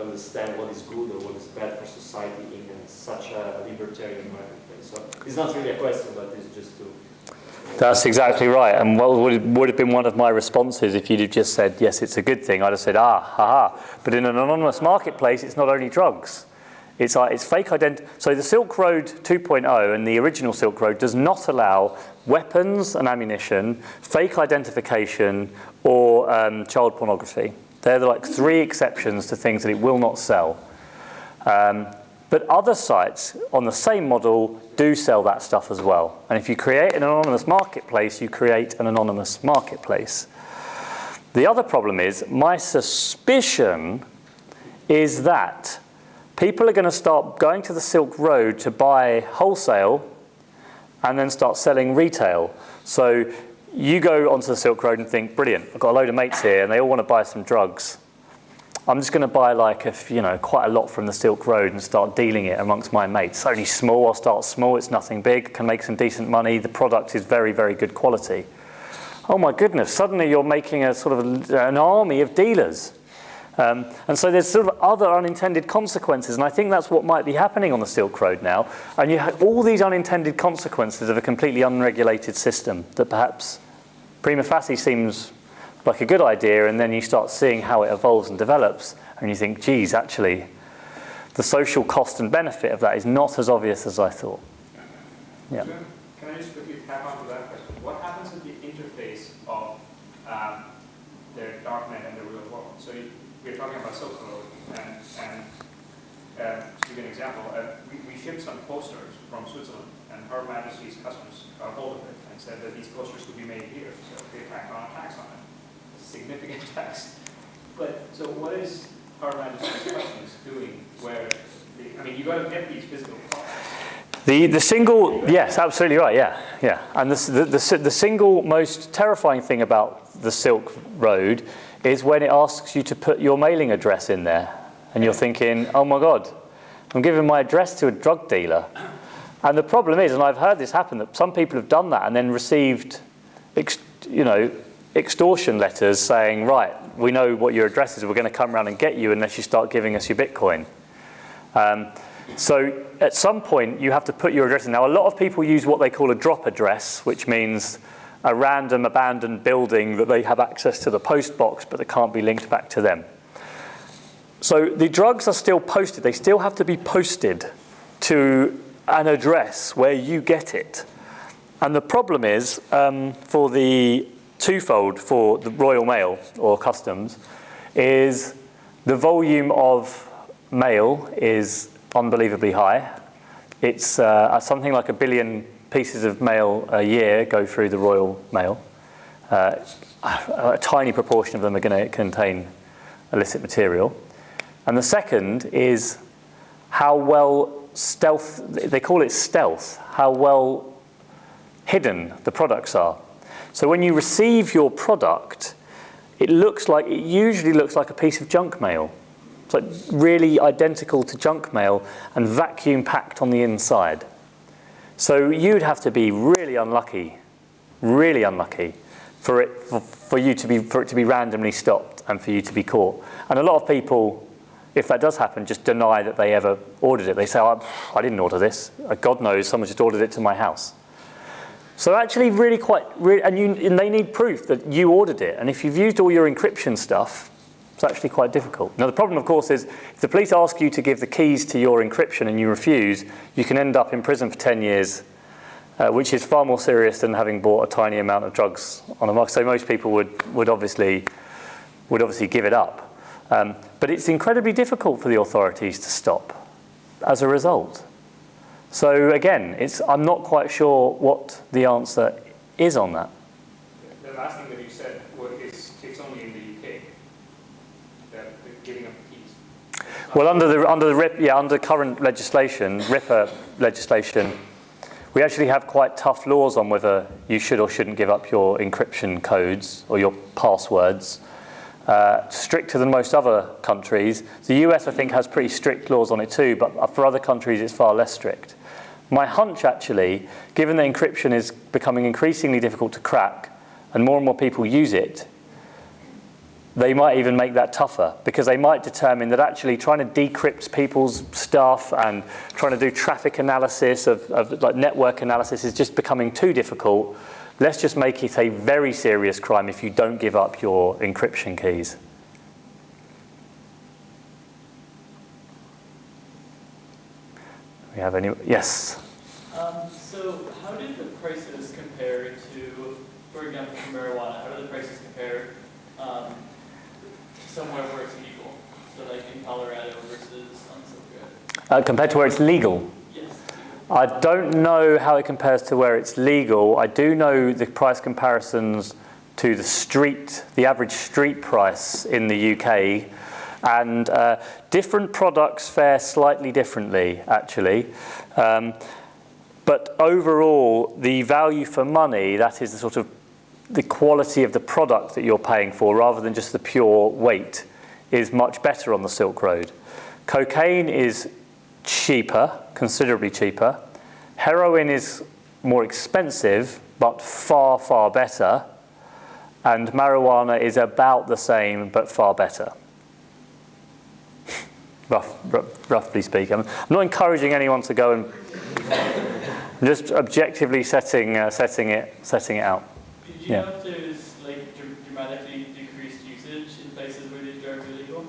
understand what is good or what is bad for society in such a libertarian marketplace. So it's not really a question, but it's just to... That's exactly right. And what would have been one of my responses if you'd have just said, yes, it's a good thing, I'd have said, haha. But in an anonymous marketplace, it's not only drugs. It's fake identity. So the Silk Road 2.0 and the original Silk Road does not allow weapons and ammunition, fake identification, or child pornography. They're like 3 exceptions to things that it will not sell. But other sites on the same model do sell that stuff as well. And if you create an anonymous marketplace, you create an anonymous marketplace. The other problem is, my suspicion is that people are going to start going to the Silk Road to buy wholesale and then start selling retail. So you go onto the Silk Road and think, brilliant, I've got a load of mates here and they all want to buy some drugs. I'm just going to buy quite a lot from the Silk Road and start dealing it amongst my mates. It's only small, I'll start small, it's nothing big, can make some decent money, the product is very, very good quality. Oh my goodness, suddenly you're making a sort of an army of dealers. And so there's sort of other unintended consequences, and I think that's what might be happening on the Silk Road now. And you have all these unintended consequences of a completely unregulated system that perhaps prima facie seems like a good idea, and then you start seeing how it evolves and develops, and you think, geez, actually, the social cost and benefit of that is not as obvious as I thought. Yeah. Can I just quickly tap onto that question? What happens at the interface of the darknet and the real world? So we're talking about Silk Road, and to give an example, we shipped some posters from Switzerland, and Her Majesty's Customs got hold of it and said that these posters could be made here, so they tacked on a tax on it. Significant tax. But so what is Her Majesty's Customs doing where, you got to get these physical products. The single, yes, absolutely right, yeah. And the single most terrifying thing about the Silk Road is when it asks you to put your mailing address in there. And you're thinking, oh my God, I'm giving my address to a drug dealer. And the problem is, and I've heard this happen, that some people have done that and then received, extortion letters saying, right, we know what your address is, we're going to come around and get you unless you start giving us your Bitcoin. So at some point, you have to put your address in. Now, a lot of people use what they call a drop address, which means a random abandoned building that they have access to the post box, but that can't be linked back to them. So the drugs are still posted. They still have to be posted to an address where you get it. And the problem is, for the twofold for the Royal Mail or Customs, is the volume of mail is unbelievably high. It's something like 1 billion pieces of mail a year go through the Royal Mail. A tiny proportion of them are going to contain illicit material. And the second is how well stealth, they call it stealth, how well hidden the products are. So when you receive your product, it usually looks like a piece of junk mail. It's like really identical to junk mail and vacuum packed on the inside. So you'd have to be really unlucky for it to be randomly stopped and for you to be caught. And a lot of people, if that does happen, just deny that they ever ordered it. They say, oh, I didn't order this. God knows, someone just ordered it to my house. So actually and they need proof that you ordered it. And if you've used all your encryption stuff, it's actually quite difficult. Now the problem, of course, is if the police ask you to give the keys to your encryption and you refuse, you can end up in prison for 10 years, which is far more serious than having bought a tiny amount of drugs on a market. So most people would obviously give it up. But it's incredibly difficult for the authorities to stop as a result. So again, I'm not quite sure what the answer is on that. The last thing that you said is it's only in the UK, the giving up the keys. Well, under current legislation, RIPA legislation, we actually have quite tough laws on whether you should or shouldn't give up your encryption codes or your passwords. Stricter than most other countries. The US, I think, has pretty strict laws on it too, but for other countries, it's far less strict. My hunch, actually, given that encryption is becoming increasingly difficult to crack and more people use it, they might even make that tougher because they might determine that actually trying to decrypt people's stuff and trying to do traffic analysis of like network analysis is just becoming too difficult. Let's just make it a very serious crime if you don't give up your encryption keys. We have any? Yes? So how do the prices compare to, for example, for marijuana? How do the prices compare to somewhere where it's legal? So like in Colorado versus uncensored? Compared to where it's legal? Yes. I don't know how it compares to where it's legal. I do know the price comparisons to the average street price in the UK. And different products fare slightly differently, actually. But overall, the value for money, that is the sort of the quality of the product that you're paying for, rather than just the pure weight, is much better on the Silk Road. Cocaine is cheaper, considerably cheaper. Heroin is more expensive, but far, far better. And marijuana is about the same, but far better. Roughly speaking. I'm not encouraging anyone to go and just objectively setting it out. Did you know if there's like dramatically decreased usage in places where these drugs are legal?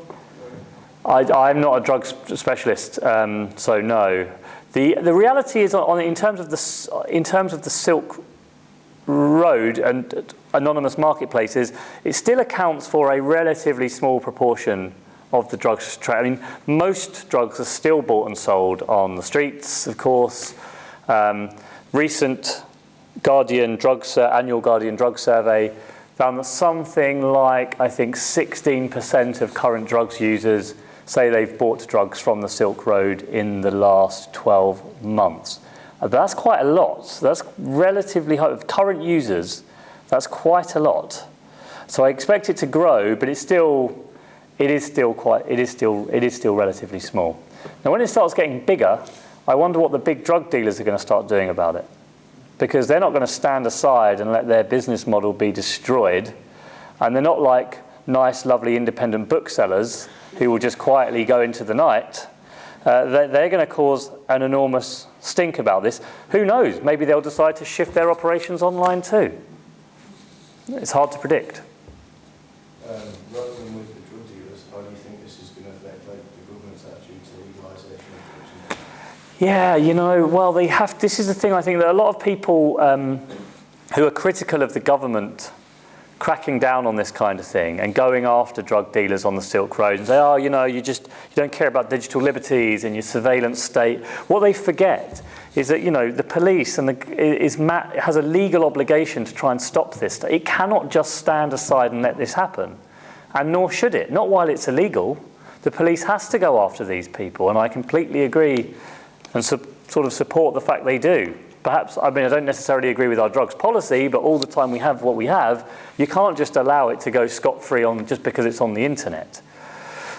I'm not a drug specialist, so no. The reality is in terms of the Silk Road and anonymous marketplaces, it still accounts for a relatively small proportion of the drugs trade. I mean, most drugs are still bought and sold on the streets, of course. Recent annual Guardian drug survey found that something like, I think, 16% of current drugs users say they've bought drugs from the Silk Road in the last 12 months. That's quite a lot. That's relatively high. Of current users, that's quite a lot. So I expect it to grow, but it is still relatively small. Now, when it starts getting bigger, I wonder what the big drug dealers are going to start doing about it, because they're not going to stand aside and let their business model be destroyed, and they're not like nice, lovely, independent booksellers who will just quietly go into the night. They're going to cause an enormous stink about this. Who knows? Maybe they'll decide to shift their operations online too. It's hard to predict. Rather than with the drug dealers, how do you think this is going to affect the government's attitude to legalisation of addiction? Yeah, well, this is the thing. I think that a lot of people who are critical of the government cracking down on this kind of thing and going after drug dealers on the Silk Road and say, oh, you don't care about digital liberties and your surveillance state. What they forget is that, the police has a legal obligation to try and stop this. It cannot just stand aside and let this happen, and nor should it. Not while it's illegal. the police has to go after these people, and I completely agree and sort of support the fact they do. Perhaps, I mean, I don't necessarily agree with our drugs policy, but all the time we have what we have, you can't just allow it to go scot-free on just because it's on the internet.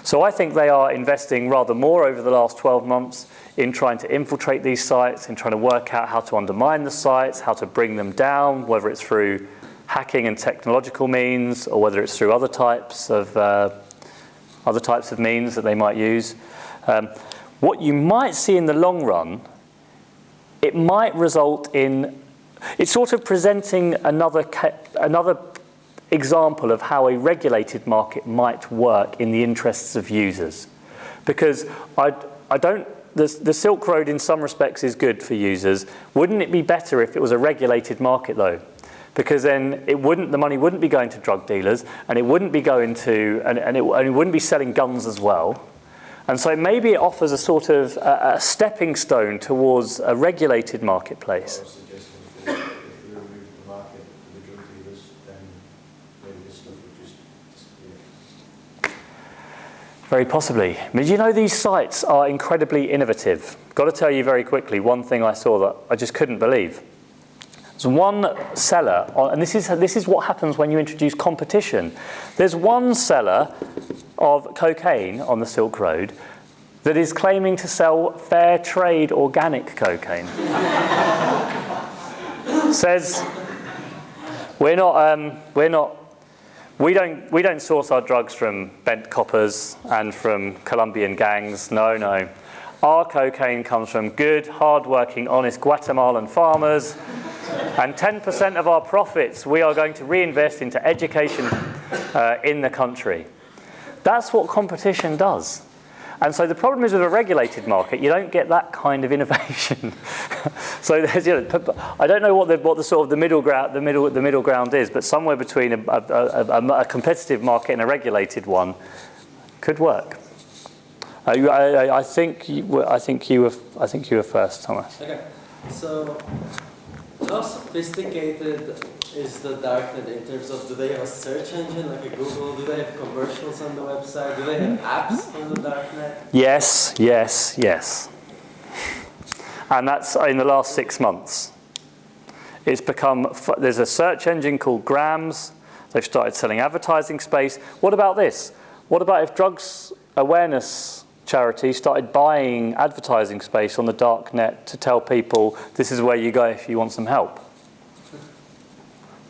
So I think they are investing rather more over the last 12 months in trying to infiltrate these sites, in trying to work out how to undermine the sites, how to bring them down, whether it's through hacking and technological means, or whether it's through other types of means that they might use. What you might see in the long run, it might result in, it's sort of presenting another example of how a regulated market might work in the interests of users. Because the Silk Road in some respects is good for users. Wouldn't it be better if it was a regulated market though? Because then the money wouldn't be going to drug dealers, and it wouldn't be going to, and it wouldn't be selling guns as well. And so maybe it offers a sort of a stepping stone towards a regulated marketplace. I was suggesting that if we remove the market for the drug dealers, then maybe this stuff would just disappear. Very possibly. I mean, you know, these sites are incredibly innovative. Got to tell you very quickly, one thing I saw that I just couldn't believe. There's one seller, and this is what happens when you introduce competition. There's one seller of cocaine on the Silk Road that is claiming to sell fair trade organic cocaine. Says we don't source our drugs from bent coppers and from Colombian gangs. No. Our cocaine comes from good, hard-working, honest Guatemalan farmers, and 10% of our profits we are going to reinvest into education in the country. That's what competition does. And so the problem is with a regulated market, you don't get that kind of innovation. So there's, I don't know what the sort of the middle ground is, but somewhere between a competitive market and a regulated one could work. I think you were first, Thomas. Okay, so how sophisticated is the Darknet in terms of, do they have a search engine like a Google? Do they have commercials on the website? Do they have apps on the Darknet? Yes. And that's in the last 6 months. It's become, there's a search engine called Grams. They've started selling advertising space. What about this? What about if drugs awareness charities started buying advertising space on the Darknet to tell people this is where you go if you want some help?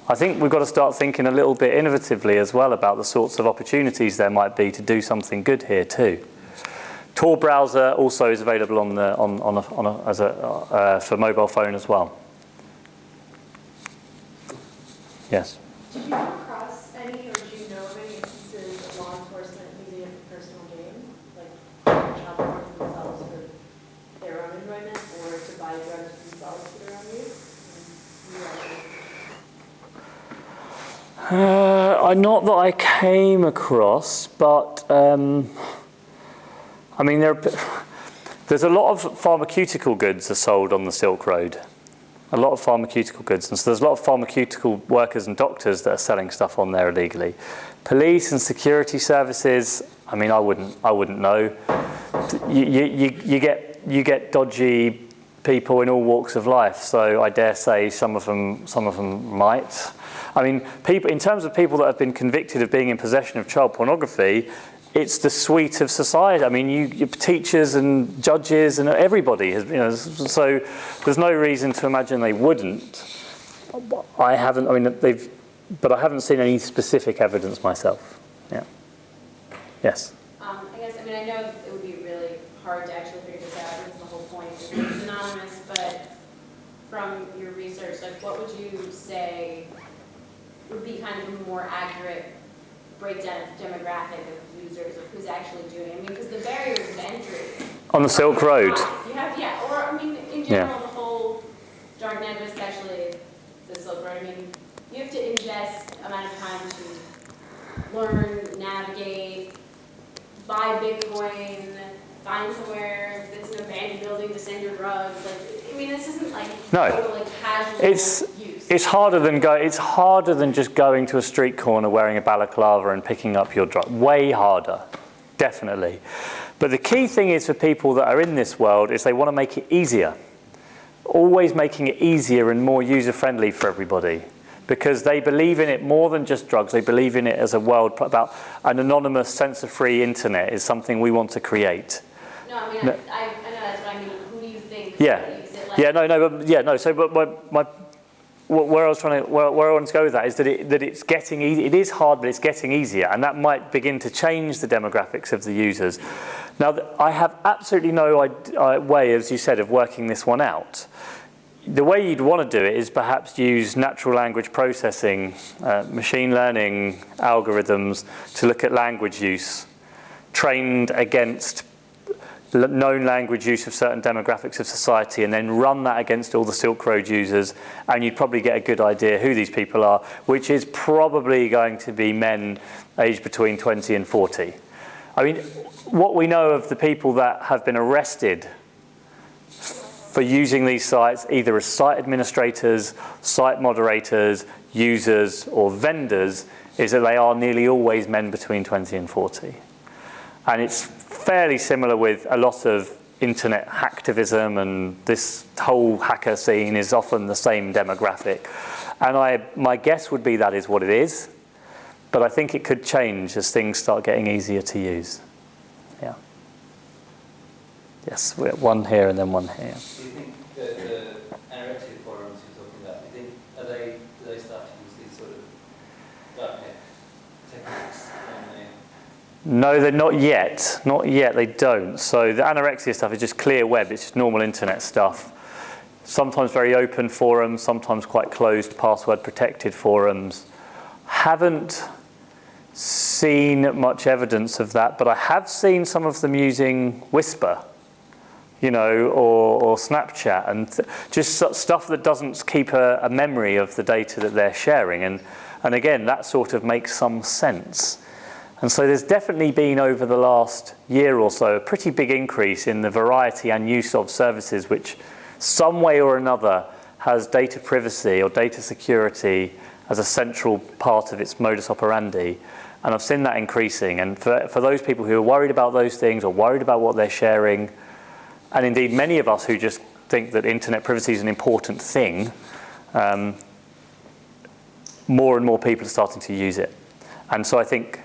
I think we've got to start thinking a little bit innovatively as well about the sorts of opportunities there might be to do something good here too. Tor browser also is available for mobile phone as well. Yes. Did you come across any, or do you know of any instances of law enforcement using it for personal gain, like child porn themselves for their own enjoyment, or to buy drugs themselves for their own use? Not that I came across, but I mean, there's a lot of pharmaceutical goods are sold on the Silk Road. A lot of pharmaceutical goods, and so there's a lot of pharmaceutical workers and doctors that are selling stuff on there illegally. Police and security services, I mean, I wouldn't know. You get dodgy people in all walks of life, so I dare say some of them might. I mean, in terms of people that have been convicted of being in possession of child pornography, it's the suite of society. I mean, you teachers and judges and everybody has, so there's no reason to imagine they wouldn't. But I haven't seen any specific evidence myself. Yeah. Yes. I know it would be really hard to actually figure this out. That's the whole point. It's anonymous, but from your research, like, what would you say would be kind of a more accurate breakdown of demographic of users, of who's actually doing it? I mean, because the barriers of entry on the Silk Road. You have, or I mean, in general, the whole Darknet, but especially the Silk Road. I mean, you have to invest amount of time to learn, navigate, buy Bitcoin, find somewhere that's an abandoned building to send your drugs. Like, I mean, this isn't like totally casual use. It's harder than just going to a street corner wearing a balaclava and picking up your drug. Way harder. definitely. But the key thing is for people that are in this world is they want to make it easier. Always making it easier and more user-friendly for everybody. Because they believe in it more than just drugs. They believe in it as a world about an anonymous, censor-free internet is something we want to create. No, I mean, I know that's what I mean. Who do you think? Yeah. Use it? Like, Yeah, no. So, but where I want to go with that is that it's getting easy. It is hard, but it's getting easier, and that might begin to change the demographics of the users. Now, I have absolutely no way, as you said, of working this one out. The way you'd want to do it is perhaps use natural language processing, machine learning algorithms to look at language use, trained against known language use of certain demographics of society, and then run that against all the Silk Road users, and you'd probably get a good idea who these people are, which is probably going to be men aged between 20 and 40. I mean, what we know of the people that have been arrested for using these sites, either as site administrators, site moderators, users, or vendors, is that they are nearly always men between 20 and 40. And it's fairly similar with a lot of internet hacktivism, and this whole hacker scene is often the same demographic. And my guess would be that is what it is, but I think it could change as things start getting easier to use. Yeah. Yes, we have one here and then one here. Do you think the anorexia forums you're talking about, do they start to use these sort of darknet techniques? No, they're not yet. Not yet, they don't. So the anorexia stuff is just clear web, it's just normal internet stuff. Sometimes very open forums, sometimes quite closed, password protected forums. Haven't seen much evidence of that, but I have seen some of them using Whisper, you know, or Snapchat, and just stuff that doesn't keep a memory of the data that they're sharing. And again, that sort of makes some sense. And so there's definitely been, over the last year or so, a pretty big increase in the variety and use of services which some way or another has data privacy or data security as a central part of its modus operandi. And I've seen that increasing. And for those people who are worried about those things or worried about what they're sharing, and indeed many of us who just think that internet privacy is an important thing, more and more people are starting to use it. And so I think,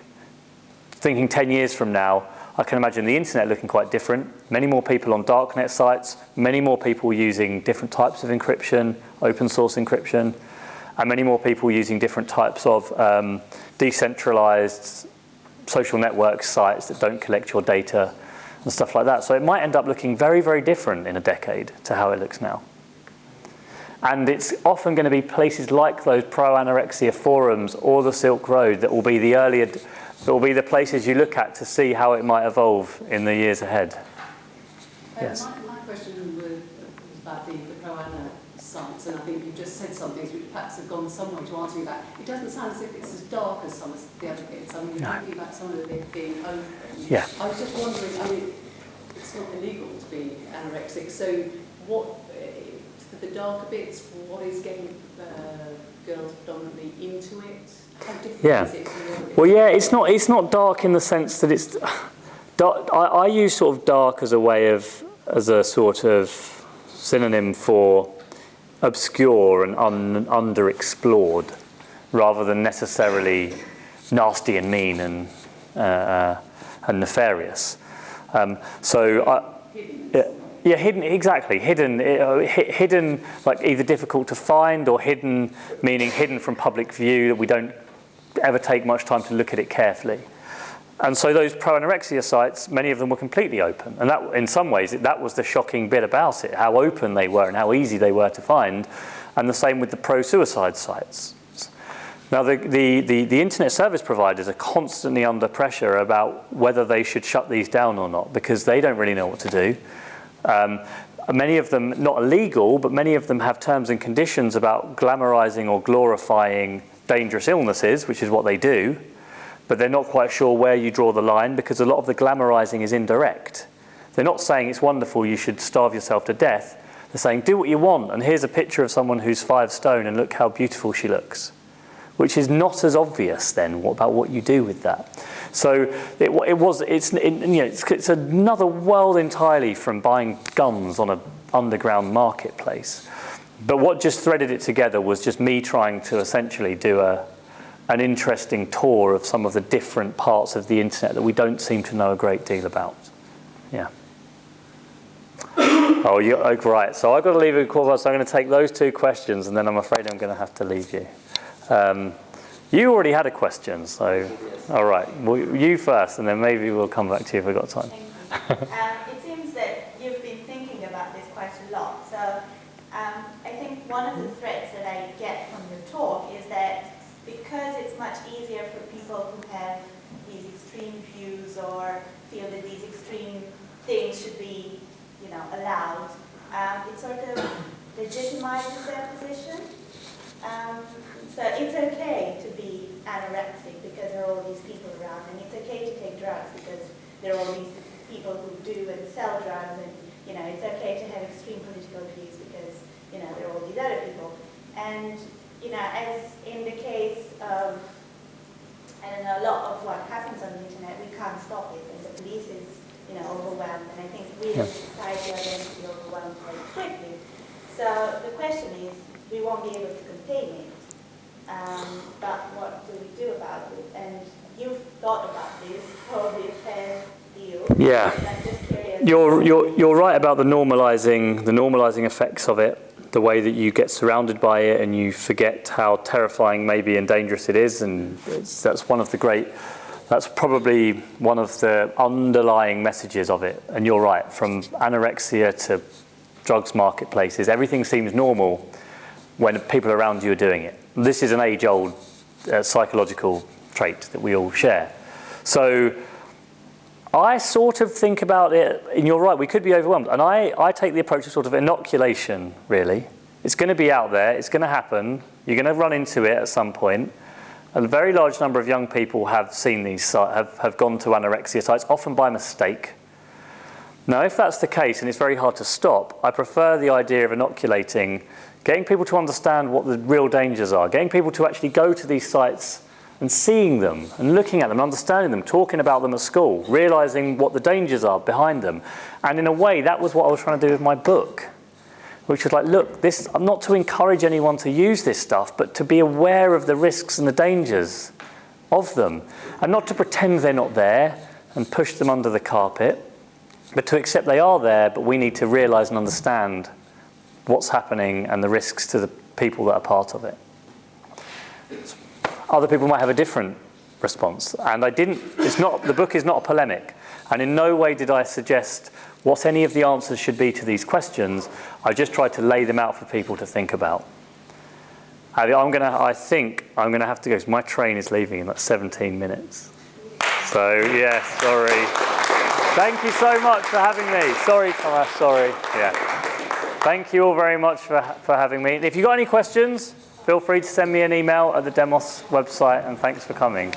thinking 10 years from now, I can imagine the internet looking quite different. Many more people on darknet sites, many more people using different types of encryption, open source encryption, and many more people using different types of decentralized social network sites that don't collect your data and stuff like that. So it might end up looking very, very different in a decade to how it looks now. And it's often going to be places like those pro-anorexia forums or the Silk Road that will be the earlier, that will be the places you look at to see how it might evolve in the years ahead. Yes. My question was about the pro-ana sites, and I think you just said some things which perhaps have gone some way to answering that. It doesn't sound as if it's as dark as some of the other bits. I mean, you're talking about some of it being open. Yeah. I was just wondering, I mean, it's not illegal to be anorexic, so what, for the darker bits, what is getting girls predominantly into it? How different is it from the other bits? Well, yeah, it's not dark in the sense that it's dark. I use sort of dark as a sort of synonym for obscure and underexplored, rather than necessarily nasty and mean and nefarious. Yeah, hidden, exactly. Hidden, like either difficult to find, or hidden, meaning hidden from public view, that we don't ever take much time to look at it carefully. And so those pro-anorexia sites, many of them were completely open. And that, in some ways, that was the shocking bit about it, how open they were and how easy they were to find. And the same with the pro-suicide sites. Now, the internet service providers are constantly under pressure about whether they should shut these down or not, because they don't really know what to do. Many of them, not illegal, but many of them have terms and conditions about glamorizing or glorifying dangerous illnesses, which is what they do. But they're not quite sure where you draw the line, because a lot of the glamorizing is indirect. They're not saying it's wonderful, you should starve yourself to death. They're saying, do what you want, and here's a picture of someone who's 5 stone, and look how beautiful she looks. which is not as obvious then about what you do with that. So it's another world entirely from buying guns on an underground marketplace. But what just threaded it together was just me trying to essentially do an interesting tour of some of the different parts of the internet that we don't seem to know a great deal about. Yeah. Oh, right. So I've got to leave it a quarter, so I'm going to take those 2 questions, and then I'm afraid I'm going to have to leave you. You already had a question, so all right. Well, you first, and then maybe we'll come back to you if we've got time. Thank you. It seems that you've been thinking about this quite a lot. So I think one of the threads that I get from your talk is that because it's much easier for people who have these extreme views or feel that these extreme things should be, allowed, it sort of legitimizes their position. So it's okay to be anorexic because there are all these people around, and it's okay to take drugs because there are all these people who do and sell drugs, and it's okay to have extreme political views because there are all these other people. And as in the case of a lot of what happens on the internet, we can't stop it, and the police is overwhelmed, and I think we as a society are going to be overwhelmed very quickly. So the question is, we won't be able to contain it. But what do we do about it? And you've thought about this, probably a fair deal. Yeah. And I'm just curious. You're right about the normalizing effects of it, the way that you get surrounded by it and you forget how terrifying maybe and dangerous it is, and that's probably one of the underlying messages of it. And you're right, from anorexia to drugs marketplaces, everything seems normal when people around you are doing it. This is an age-old psychological trait that we all share. So I sort of think about it, and you're right, we could be overwhelmed. And I take the approach of sort of inoculation, really. It's going to be out there, it's going to happen, you're going to run into it at some point. A very large number of young people have seen these, have gone to anorexia sites, often by mistake. Now, if that's the case, and it's very hard to stop, I prefer the idea of inoculating, getting people to understand what the real dangers are, getting people to actually go to these sites and seeing them, and looking at them, understanding them, talking about them at school, realizing what the dangers are behind them. And in a way, that was what I was trying to do with my book, which was like, look, I'm not to encourage anyone to use this stuff, but to be aware of the risks and the dangers of them, and not to pretend they're not there and push them under the carpet, but to accept they are there, but we need to realize and understand what's happening and the risks to the people that are part of it. Other people might have a different response, and the book is not a polemic, and in no way did I suggest what any of the answers should be to these questions. I just tried to lay them out for people to think about. I think I'm gonna have to go, because my train is leaving in like 17 minutes. So yeah, sorry. Thank you so much for having me. Sorry, Thomas, sorry. Yeah. Thank you all very much for having me. If you've got any questions, feel free to send me an email at the Demos website, and thanks for coming.